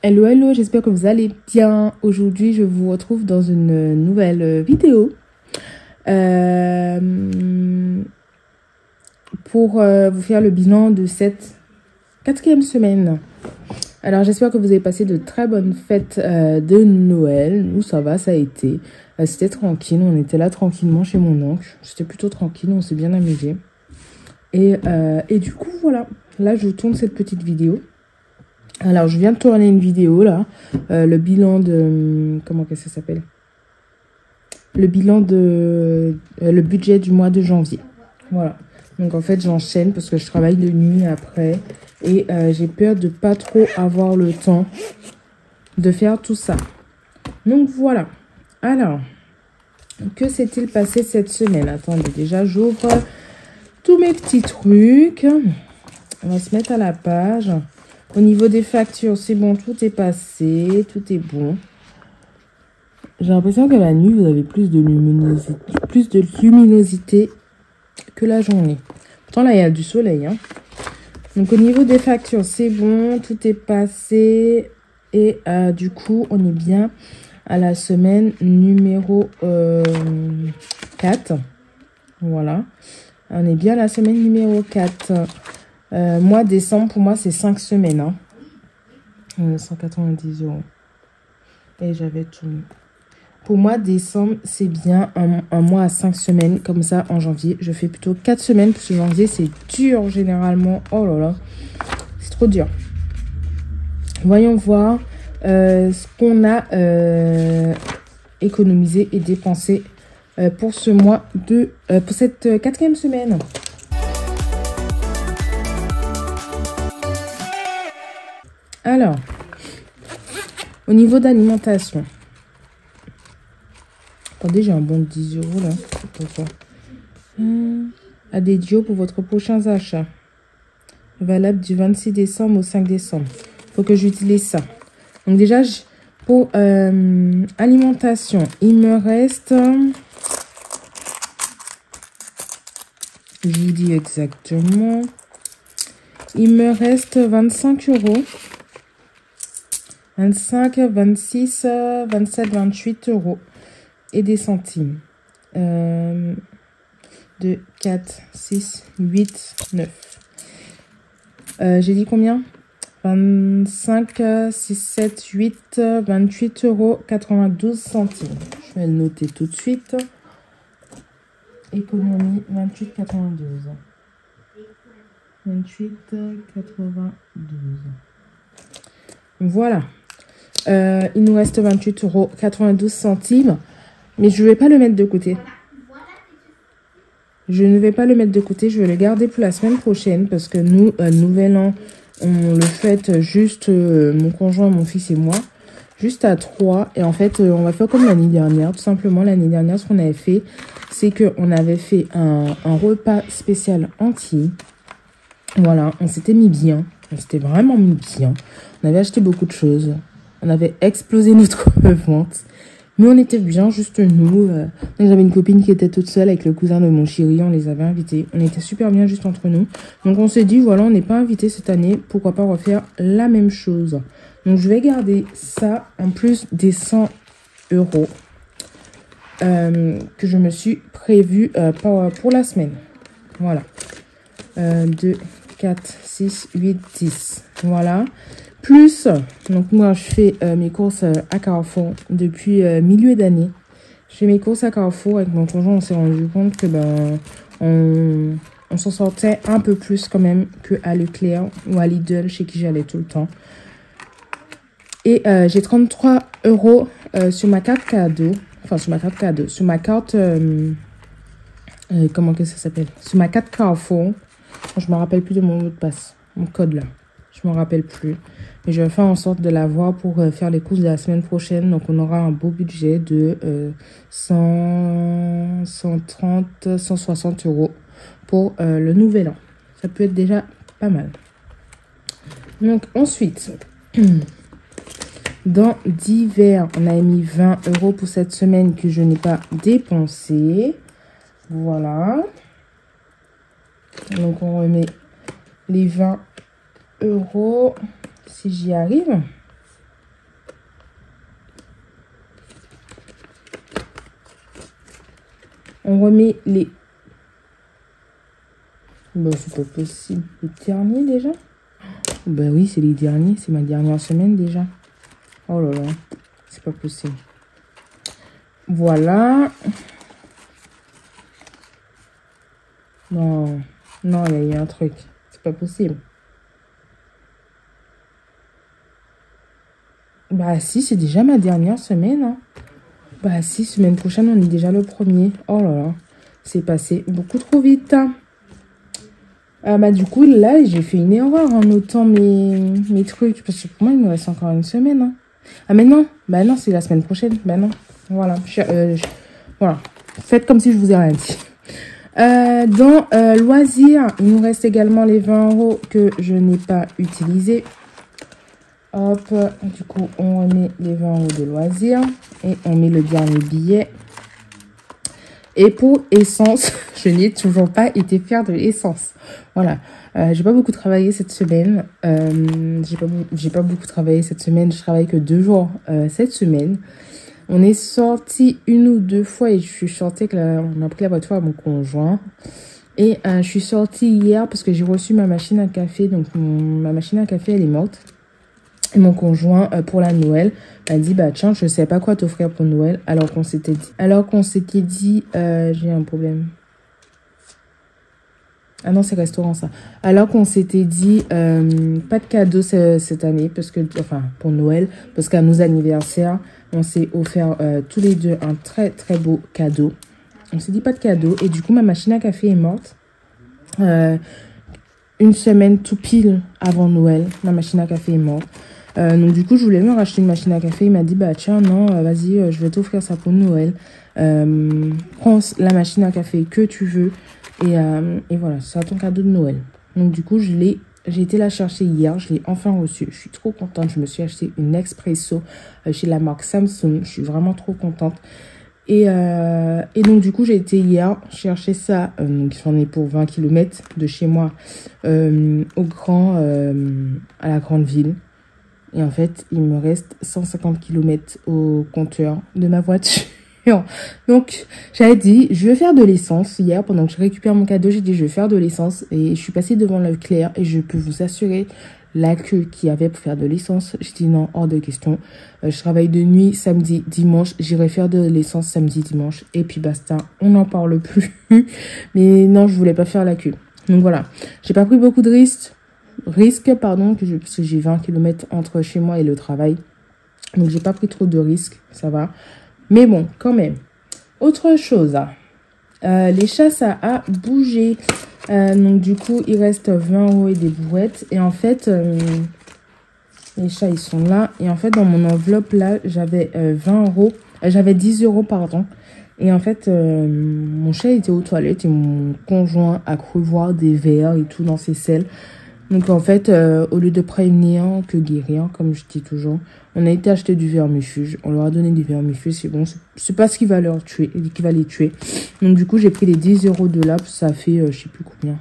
Hello, hello, j'espère que vous allez bien. Aujourd'hui, je vous retrouve dans une nouvelle vidéo pour vous faire le bilan de cette 4e semaine. Alors, j'espère que vous avez passé de très bonnes fêtes de Noël. Nous, ça va, ça a été. C'était tranquille, on était là tranquillement chez mon oncle. C'était plutôt tranquille, on s'est bien amusé. Et du coup, voilà. Là, je vous tourne cette petite vidéo. Alors, je viens de tourner une vidéo, là. Le bilan de... Comment que ça s'appelle? Le bilan de... le budget du mois de janvier. Voilà. Donc, en fait, j'enchaîne parce que je travaille de nuit après. Et j'ai peur de pas trop avoir le temps de faire tout ça. Donc, voilà. Alors, que s'est-il passé cette semaine? Attendez, déjà, j'ouvre tous mes petits trucs. On va se mettre à la page. Au niveau des factures, c'est bon, tout est passé, tout est bon. J'ai l'impression que la nuit, vous avez plus de luminosité que la journée. Pourtant, là, il y a du soleil. Hein. Donc, au niveau des factures, c'est bon, tout est passé. Et du coup, on est bien à la semaine numéro 4. Voilà. On est bien à la semaine numéro 4. Mois décembre, pour moi, c'est 5 semaines. Hein. 190 €. Et j'avais tout mis. Pour moi, décembre, c'est bien un mois à 5 semaines. Comme ça, en janvier, je fais plutôt 4 semaines. Parce que janvier, c'est dur généralement. Oh là là. C'est trop dur. Voyons voir ce qu'on a économisé et dépensé pour ce mois pour cette 4e semaine. Alors, au niveau d'alimentation. Attendez, j'ai un bon de 10 € là. Pourquoi? Adagio pour votre prochains achats. Valable du 26 décembre au 5 décembre. Il faut que j'utilise ça. Donc déjà, pour alimentation, il me reste... Je vous dis exactement. Il me reste 25 €. 25, 26, 27, 28 € et des centimes. 2, 4, 6, 8, 9. J'ai dit combien? 25, 6, 7, 8, 28 € 92 centimes. Je vais le noter tout de suite. Économie 28, 92. 28, 92. Voilà. Il nous reste 28 € 92 centimes. Mais je ne vais pas le mettre de côté. Je ne vais pas le mettre de côté. Je vais le garder pour la semaine prochaine. Parce que nous, Nouvel An, on le fête juste, mon conjoint, mon fils et moi. Juste à 3. Et en fait, on va faire comme l'année dernière. Tout simplement, l'année dernière, ce qu'on avait fait, c'est qu'on avait fait un repas spécial entier. Voilà, on s'était mis bien. On s'était vraiment mis bien. On avait acheté beaucoup de choses. On avait explosé notre vente. Mais on était bien, juste nous. J'avais une copine qui était toute seule avec le cousin de mon chéri. On les avait invités. On était super bien juste entre nous. Donc on s'est dit, voilà, on n'est pas invités cette année. Pourquoi pas refaire la même chose. Donc je vais garder ça en plus des 100 € que je me suis prévu pour la semaine. Voilà. 2, 4, 6, 8, 10. Voilà. Plus, donc moi, je fais mes courses à Carrefour depuis milieu d'année. Je fais mes courses à Carrefour avec mon conjoint. On s'est rendu compte que on s'en sortait un peu plus quand même qu'à Leclerc ou à Lidl, chez qui j'allais tout le temps. Et j'ai 33 € sur ma carte cadeau. Enfin, sur ma carte cadeau. Sur ma carte... comment que ça s'appelle? Sur ma carte Carrefour. Je me rappelle plus de mon mot de passe. Mon code là. Je me rappelle plus. Mais je vais faire en sorte de l'avoir pour faire les courses de la semaine prochaine. Donc, on aura un beau budget de 100, 130, 160 € pour le nouvel an. Ça peut être déjà pas mal. Donc, ensuite, dans divers, on a mis 20 € pour cette semaine que je n'ai pas dépensé. Voilà. Donc, on remet les 20 € si j'y arrive. On remet les... Bah, c'est pas possible. Les derniers déjà? Bah oui, c'est les derniers. C'est ma dernière semaine déjà. Oh là là. C'est pas possible. Voilà. Non. Non, il y a un truc. C'est pas possible. Bah si, c'est déjà ma dernière semaine. Hein. Bah si, semaine prochaine, on est déjà le 1er. Oh là là. C'est passé beaucoup trop vite. Bah du coup, là, j'ai fait une erreur en notant mes trucs. Parce que pour moi, il me reste encore une semaine. Hein. Ah mais non. Bah non, c'est la semaine prochaine. Bah non. Voilà. Voilà. Faites comme si je vous ai rien dit. Dans loisirs, il nous reste également les 20 € que je n'ai pas utilisés. Hop, du coup, on remet les 20 € de loisirs et on met le dernier billet. Et pour essence, je n'ai toujours pas été faire de l'essence. Voilà, j'ai pas beaucoup travaillé cette semaine. J'ai pas beaucoup travaillé cette semaine. Je travaille que 2 jours cette semaine. On est sorti une ou deux fois et je suis sortie on a pris la voiture à mon conjoint. Et je suis sortie hier parce que j'ai reçu ma machine à café. Donc ma machine à café, elle est morte. Et mon conjoint, pour la Noël, a dit, bah tiens, je sais pas quoi t'offrir pour Noël. Alors qu'on s'était dit, j'ai un problème. Ah non, c'est restaurant ça. Alors qu'on s'était dit, pas de cadeau cette année, parce que, enfin, pour Noël, parce qu'à nos anniversaires, on s'est offert tous les deux un très très beau cadeau. On s'est dit pas de cadeau. Et du coup, ma machine à café est morte. Une semaine tout pile avant Noël, ma machine à café est morte. Donc du coup, je voulais me racheter une machine à café. Il m'a dit, bah tiens, non, vas-y, je vais t'offrir ça pour Noël. Prends la machine à café que tu veux. Et voilà, c'est ton cadeau de Noël. Donc du coup, j'ai été la chercher hier. Je l'ai enfin reçue. Je suis trop contente. Je me suis acheté une Expresso chez la marque Samsung. Je suis vraiment trop contente. Et donc du coup, j'ai été hier chercher ça. J'en ai pour 20 km de chez moi à la grande ville. Et en fait, il me reste 150 km au compteur de ma voiture. Donc, j'avais dit, je vais faire de l'essence. Hier, pendant que je récupère mon cadeau, j'ai dit, je vais faire de l'essence. Et je suis passée devant Leclerc et je peux vous assurer la queue qu'il y avait pour faire de l'essence. Je dis non, hors de question. Je travaille de nuit, samedi, dimanche. J'irai faire de l'essence samedi, dimanche. Et puis basta, on n'en parle plus. Mais non, je voulais pas faire la queue. Donc voilà, j'ai pas pris beaucoup de risques, parce que j'ai 20 km entre chez moi et le travail. Donc j'ai pas pris trop de risques, ça va. Mais bon, quand même. Autre chose, les chats, ça a bougé. Donc du coup, il reste 20 € et des brouettes. Et en fait, les chats, ils sont là. Et en fait, dans mon enveloppe, là, j'avais 20 €. J'avais 10 €, pardon. Et en fait, mon chat était aux toilettes et mon conjoint a cru voir des vers et tout dans ses selles. Donc en fait, au lieu de prévenir que guérir, comme je dis toujours, on a été acheter du vermifuge. On leur a donné du vermifuge, c'est bon. C'est pas ce qui va les tuer. Donc du coup, j'ai pris les 10 € de là, ça fait, je sais plus combien.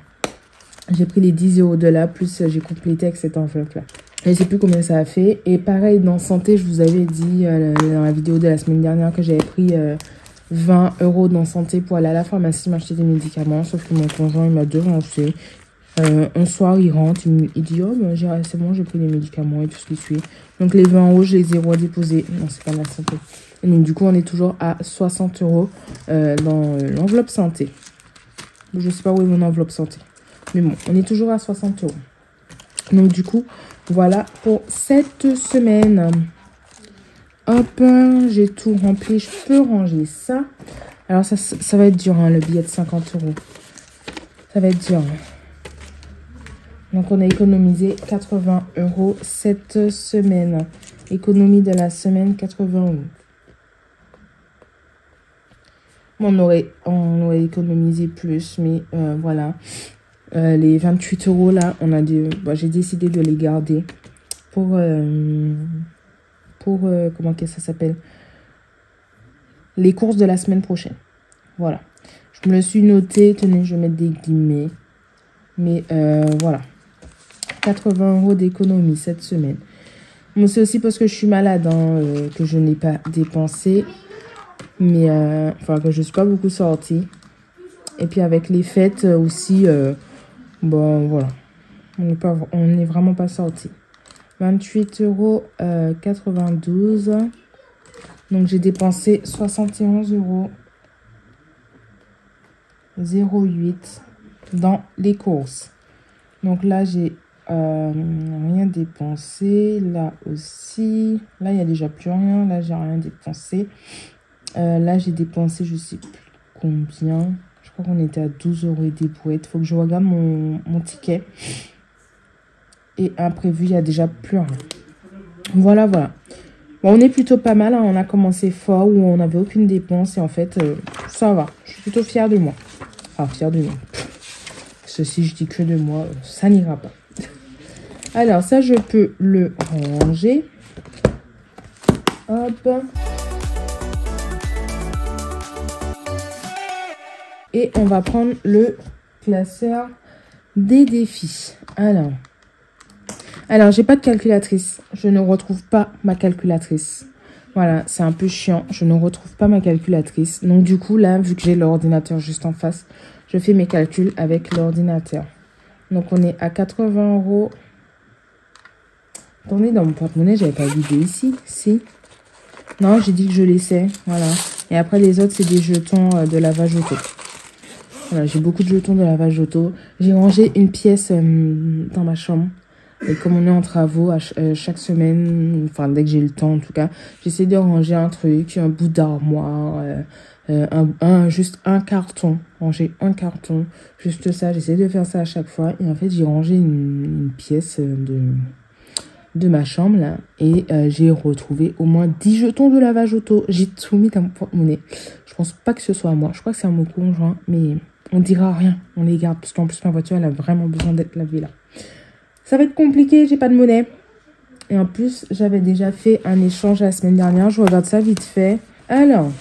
J'ai pris les 10 € de là, plus j'ai complété avec cette enveloppe-là. Je sais plus combien ça a fait. Et pareil, dans santé, je vous avais dit dans la vidéo de la semaine dernière que j'avais pris 20 € dans santé pour aller à la pharmacie m'acheter des médicaments. Sauf que mon conjoint, il m'a devancé. Un soir, il rentre, il dit, oh, ben, c'est bon, j'ai pris les médicaments et tout ce qui suit. Donc, les 20 €, je les ai redéposés. Non, c'est pas la santé. Et donc, du coup, on est toujours à 60 € dans l'enveloppe santé. Je sais pas où est mon enveloppe santé. Mais bon, on est toujours à 60 €. Donc, du coup, voilà pour cette semaine. Hop, j'ai tout rempli. Je peux ranger ça. Alors, ça va être dur, hein, le billet de 50 €. Ça va être dur, hein. Donc, on a économisé 80 € cette semaine. Économie de la semaine, 80 €. On aurait économisé plus, mais voilà. Les 28 € là, j'ai décidé de les garder pour comment que ça s'appelle? Les courses de la semaine prochaine. Voilà. Je me le suis noté. Tenez, je vais mettre des guillemets. Mais voilà. 80 € d'économie cette semaine. Bon, c'est aussi parce que je suis malade que je n'ai pas dépensé. Mais, enfin, que je ne suis pas beaucoup sortie. Et puis avec les fêtes aussi, bon, voilà. On n'est vraiment pas sorti. 28,92 €. Donc, j'ai dépensé 71,08 € dans les courses. Donc là, j'ai rien dépensé. Là aussi. Là, il n'y a déjà plus rien. Là, j'ai rien dépensé. Là, j'ai dépensé, je sais plus combien. Je crois qu'on était à 12 € et des brouettes. Il faut que je regarde mon ticket. Et imprévu, il n'y a déjà plus rien. Voilà, voilà. Bon, on est plutôt pas mal. Hein. On a commencé fort où on n'avait aucune dépense. Et en fait, ça va. Je suis plutôt fière de moi. Enfin, fière de moi. Ceci, je dis que de moi. Ça n'ira pas. Alors, ça, je peux le ranger. Hop. Et on va prendre le classeur des défis. Alors, j'ai pas de calculatrice. Je ne retrouve pas ma calculatrice. Voilà, c'est un peu chiant. Je ne retrouve pas ma calculatrice. Donc, du coup, là, vu que j'ai l'ordinateur juste en face, je fais mes calculs avec l'ordinateur. Donc, on est à 80 €. Attendez, dans mon porte-monnaie, j'avais pas vidé ici. Si. Non, j'ai dit que je laissais. Voilà. Et après, les autres, c'est des jetons de lavage auto. Voilà, j'ai beaucoup de jetons de lavage auto. J'ai rangé une pièce dans ma chambre. Et comme on est en travaux chaque semaine, enfin dès que j'ai le temps en tout cas, j'essaie de ranger un truc, un bout d'armoire, juste un carton. Ranger un carton, juste ça. J'essaie de faire ça à chaque fois. Et en fait, j'ai rangé une pièce de ma chambre là. Et j'ai retrouvé au moins 10 jetons de lavage auto. J'ai tout mis dans mon porte-monnaie. Je pense pas que ce soit à moi. Je crois que c'est à mon conjoint, mais on dira rien. On les garde parce qu'en plus ma voiture elle a vraiment besoin d'être lavée là. Ça va être compliqué, j'ai pas de monnaie. Et en plus, j'avais déjà fait un échange la semaine dernière. Je regarde ça vite fait. Alors,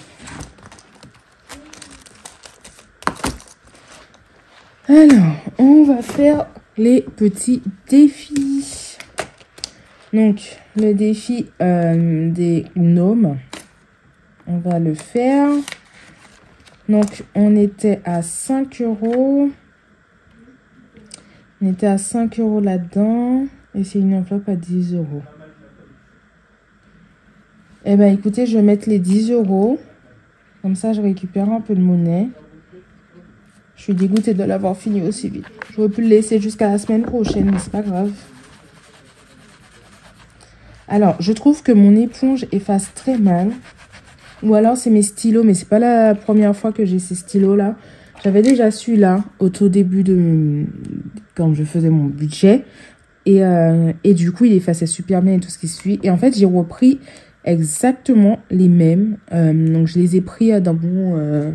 on va faire les petits défis. Donc, le défi des gnomes. On va le faire. Donc, on était à 5 €. On était à 5 € là-dedans. Et c'est une enveloppe à 10 €. Eh bien, écoutez, je vais mettre les 10 €. Comme ça, je récupère un peu de monnaie. Je suis dégoûtée de l'avoir fini aussi vite. J'aurais pu le laisser jusqu'à la semaine prochaine, mais c'est pas grave. Alors, je trouve que mon éponge efface très mal. Ou alors, c'est mes stylos, mais c'est pas la première fois que j'ai ces stylos-là. J'avais déjà celui-là au tout début de quand je faisais mon budget. Et du coup, il effaçait super bien et tout ce qui suit. Et en fait, j'ai repris exactement les mêmes. Donc, je les ai pris dans mon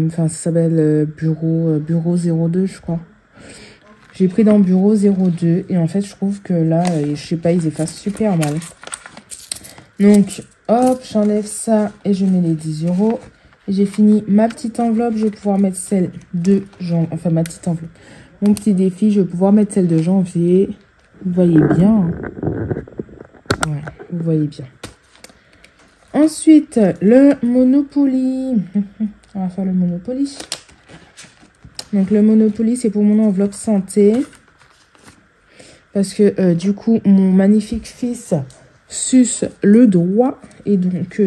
enfin, ça s'appelle bureau 02, je crois. J'ai pris dans bureau 02. Et en fait, je trouve que là, je sais pas, ils effacent super mal. Donc, hop, j'enlève ça et je mets les 10 €. J'ai fini ma petite enveloppe. Je vais pouvoir mettre celle de janvier. Enfin, ma petite enveloppe. Mon petit défi, je vais pouvoir mettre celle de janvier. Vous voyez bien. Ouais, vous voyez bien. Ensuite, le Monopoly. On va faire le Monopoly. Donc, le Monopoly, c'est pour mon enveloppe santé. Parce que, du coup, mon magnifique fils suce le doigt. Et donc,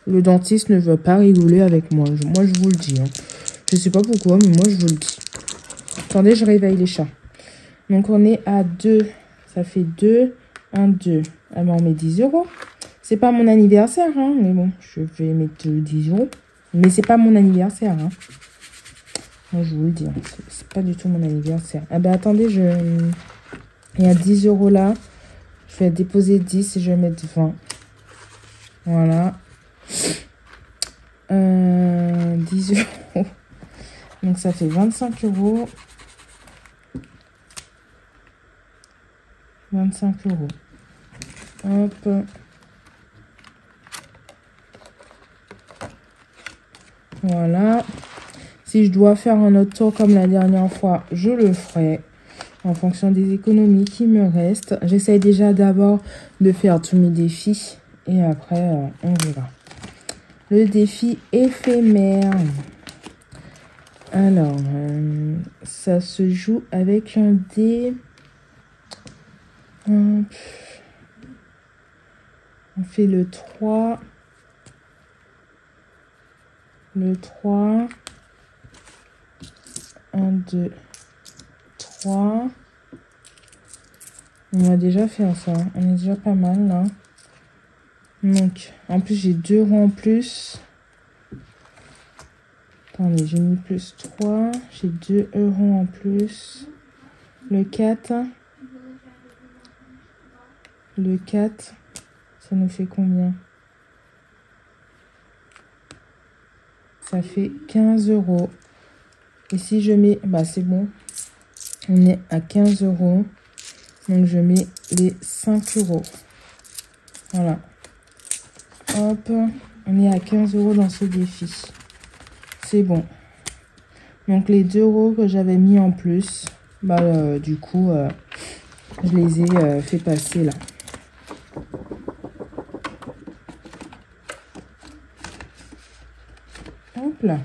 le dentiste ne veut pas rigoler avec moi. Moi, je vous le dis. Hein. Je sais pas pourquoi, mais moi, je vous le dis. Attendez, je réveille les chats. Donc, on est à 2. Ça fait 2. 1, 2. Alors, on met 10 €. C'est pas mon anniversaire, hein. Mais bon, je vais mettre 10 €. Mais c'est pas mon anniversaire, hein. Moi, je vous le dis. Hein. C'est pas du tout mon anniversaire. Ah ben, attendez, il y a 10 € là. Je vais déposer 10 et je vais mettre 20. Voilà. 10 €. Donc, ça fait 25 €. 25 €. Hop. Voilà. Si je dois faire un autre tour comme la dernière fois, je le ferai. En fonction des économies qui me restent. J'essaye déjà d'abord de faire tous mes défis. et après, on verra. Le défi éphémère. Alors, ça se joue avec un dé. On fait le 3. Le 3. 1, 2, 3. On a déjà fait ça. On est déjà pas mal là. Donc, en plus, j'ai 2 ronds en plus. Attendez, j'ai mis plus 3. J'ai 2 euros en plus. Le 4. Le 4. Ça nous fait combien? Ça fait 15 euros. Et si je mets... Bah, c'est bon. On est à 15 euros. Donc, je mets les 5 euros. Voilà. Hop. On est à 15 euros dans ce défi. C'est bon. Donc, les 2 euros que j'avais mis en plus, bah, du coup, je les ai fait passer là. Hop là.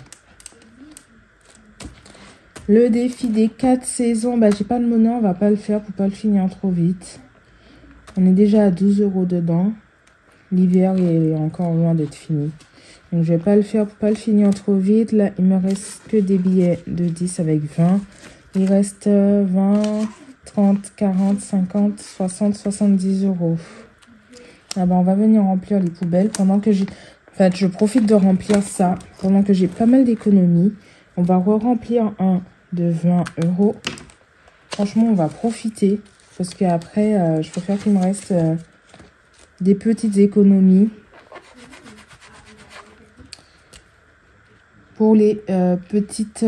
Le défi des 4 saisons, bah, j'ai pas de monnaie, on va pas le faire pour pas le finir trop vite. On est déjà à 12 euros dedans. L'hiver est encore loin d'être fini. Donc je vais pas le faire pour pas le finir trop vite. Là, il me reste que des billets de 10 avec 20. Il reste 20, 30, 40, 50, 60, 70 euros. Ah bah, on va venir remplir les poubelles pendant que j'ai... En fait, je profite de remplir ça pendant que j'ai pas mal d'économies. On va re-remplir un de 20 euros. Franchement, on va profiter. Parce qu'après, je préfère qu'il me reste des petites économies. Pour les petites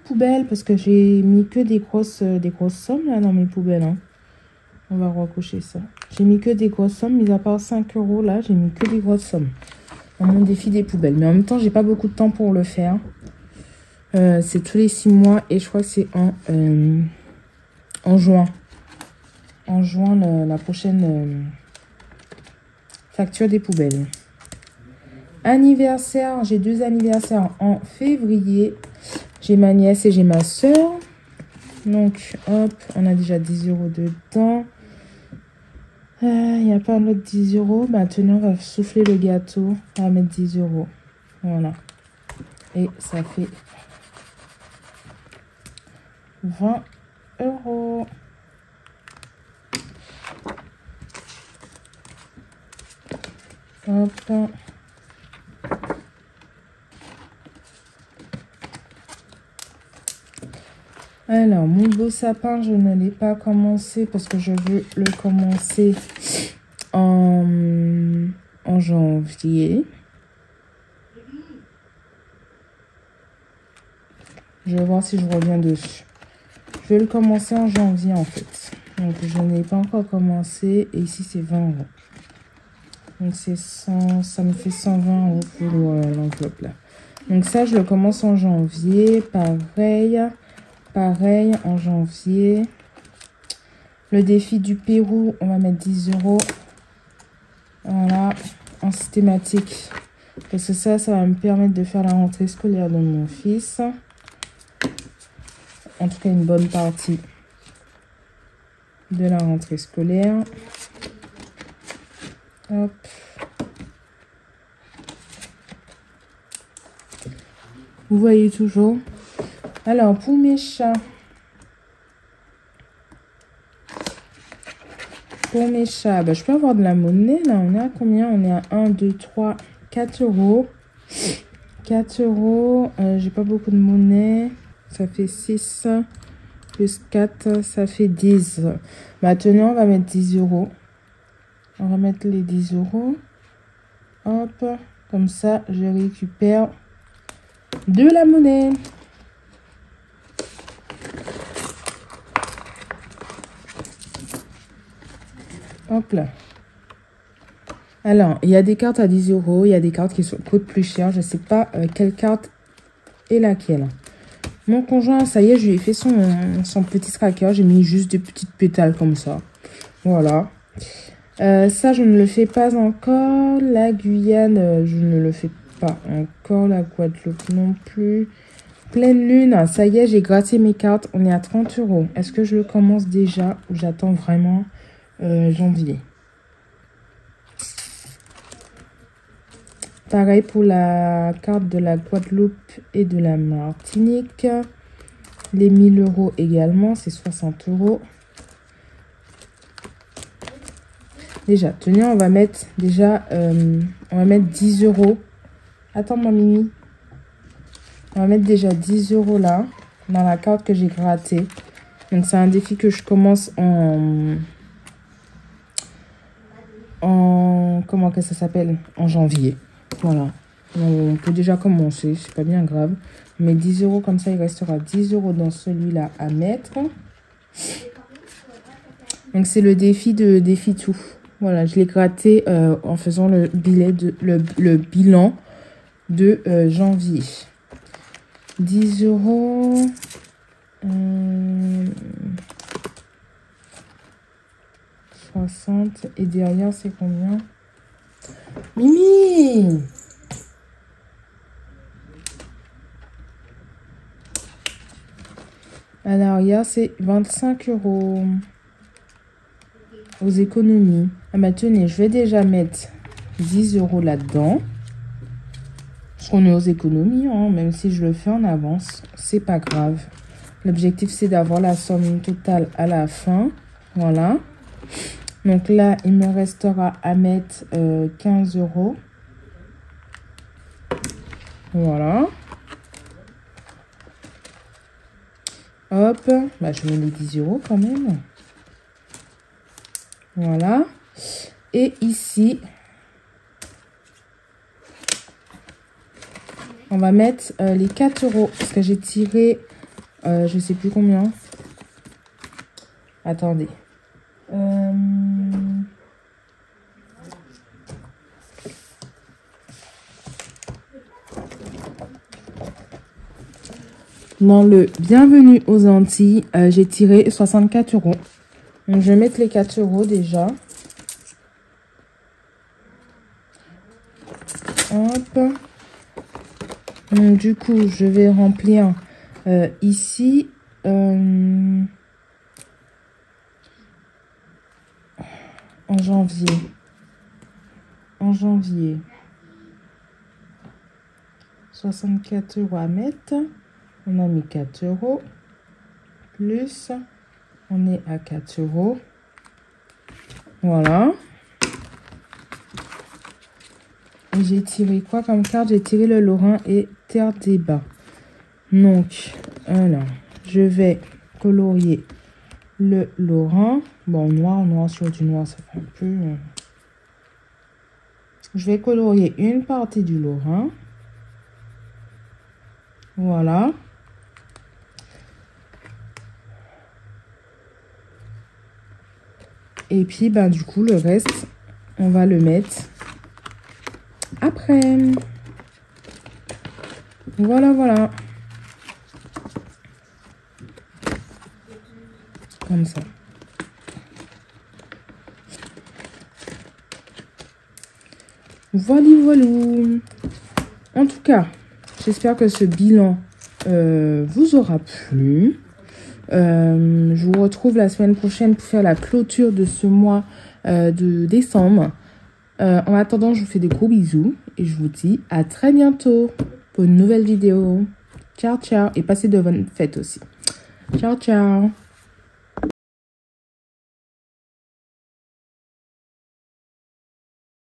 poubelles. Parce que j'ai mis que des grosses sommes là dans mes poubelles. Hein. On va recocher ça. J'ai mis que des grosses sommes. Mis à part 5 euros là, j'ai mis que des grosses sommes. Dans mon défi des poubelles. Mais en même temps, j'ai pas beaucoup de temps pour le faire. C'est tous les 6 mois et je crois que c'est en juin. En juin, la prochaine facture des poubelles. Anniversaire, j'ai 2 anniversaires en février. J'ai ma nièce et j'ai ma soeur. Donc, hop, on a déjà 10 euros dedans. Il n'y a pas un autre 10 euros. Maintenant, on va souffler le gâteau. On va mettre 10 euros. Voilà. Et ça fait 20 euros. Hop. Alors, mon beau sapin, je ne l'ai pas commencé parce que je veux le commencer en janvier. Je vais voir si je reviens dessus. Je vais le commencer en janvier en fait. Donc, je n'ai pas encore commencé. Et ici, c'est 20 euros. Donc, c'est 100, ça me fait 120 euros pour l'enveloppe là. Donc, ça, je le commence en janvier. Pareil, en janvier. Le défi du Pérou, on va mettre 10 euros. Voilà, en systématique. Parce que ça va me permettre de faire la rentrée scolaire de mon fils. En tout cas, une bonne partie de la rentrée scolaire. Hop. Vous voyez toujours. Alors, pour mes chats. Bah, je peux avoir de la monnaie. Là, on est à combien? On est à 1, 2, 3, 4 euros. 4 euros. J'ai pas beaucoup de monnaie. Ça fait 6 plus 4, ça fait 10. Maintenant, on va mettre 10 euros. On va mettre les 10 euros. Hop. Comme ça, je récupère de la monnaie. Hop là. Alors, il y a des cartes à 10 euros. Il y a des cartes qui coûtent plus cher. Je ne sais pas quelle carte est laquelle. Mon conjoint, ça y est, je lui ai fait son petit tracker. J'ai mis juste des petites pétales comme ça. Voilà. Ça, je ne le fais pas encore. La Guyane, je ne le fais pas encore. La Guadeloupe non plus. Pleine lune, ça y est, j'ai gratté mes cartes. On est à 30 €. Est-ce que je le commence déjà ou j'attends vraiment janvier? Pareil pour la carte de la Guadeloupe et de la Martinique. Les 1000 € également, c'est 60 €. Déjà, tenez, on va mettre déjà, on va mettre 10 €. Attends, ma Mimi. On va mettre déjà 10 € là, dans la carte que j'ai grattée. Donc, c'est un défi que je commence comment que ça s'appelle? En janvier. Voilà. On peut déjà commencer, c'est pas bien grave. Mais 10 € comme ça, il restera 10 € dans celui-là à mettre. Donc, c'est le défi de défi tout. Voilà, je l'ai gratté en faisant le bilan de janvier. 10 €. 60. Et derrière, c'est combien? Mimi! À l'arrière, c'est 25 € aux économies. Ah bah tenez, je vais déjà mettre 10 € là-dedans. Parce qu'on est aux économies, hein, même si je le fais en avance, c'est pas grave. L'objectif, c'est d'avoir la somme totale à la fin. Voilà. Donc là, il me restera à mettre 15 €. Voilà. Hop. Bah, je mets les 10 € quand même. Voilà. Et ici, on va mettre les 4 €. Parce que j'ai tiré, je sais plus combien. Attendez. Dans le Bienvenue aux Antilles, j'ai tiré 64 €. Donc, je vais mettre les 4 € déjà. Hop. Donc, du coup, je vais remplir ici. En janvier. En janvier. 64 € à mettre. On a mis 4 €. Plus, on est à 4 €. Voilà. Et j'ai tiré quoi comme carte? J'ai tiré le Lorrain et Terre des Bas. Donc, alors, je vais colorier le Lorrain. Bon, noir sur du noir, ça fait un peu... Je vais colorier une partie du Lorrain. Voilà. Et puis, ben, du coup, le reste, on va le mettre après. Voilà, voilà. Comme ça. Voilà, voilà. En tout cas, j'espère que ce bilan vous aura plu. Je vous retrouve la semaine prochaine pour faire la clôture de ce mois de décembre. En attendant, je vous fais des gros bisous et je vous dis à très bientôt pour une nouvelle vidéo. Ciao, ciao. Et passez de bonnes fêtes aussi. Ciao, ciao.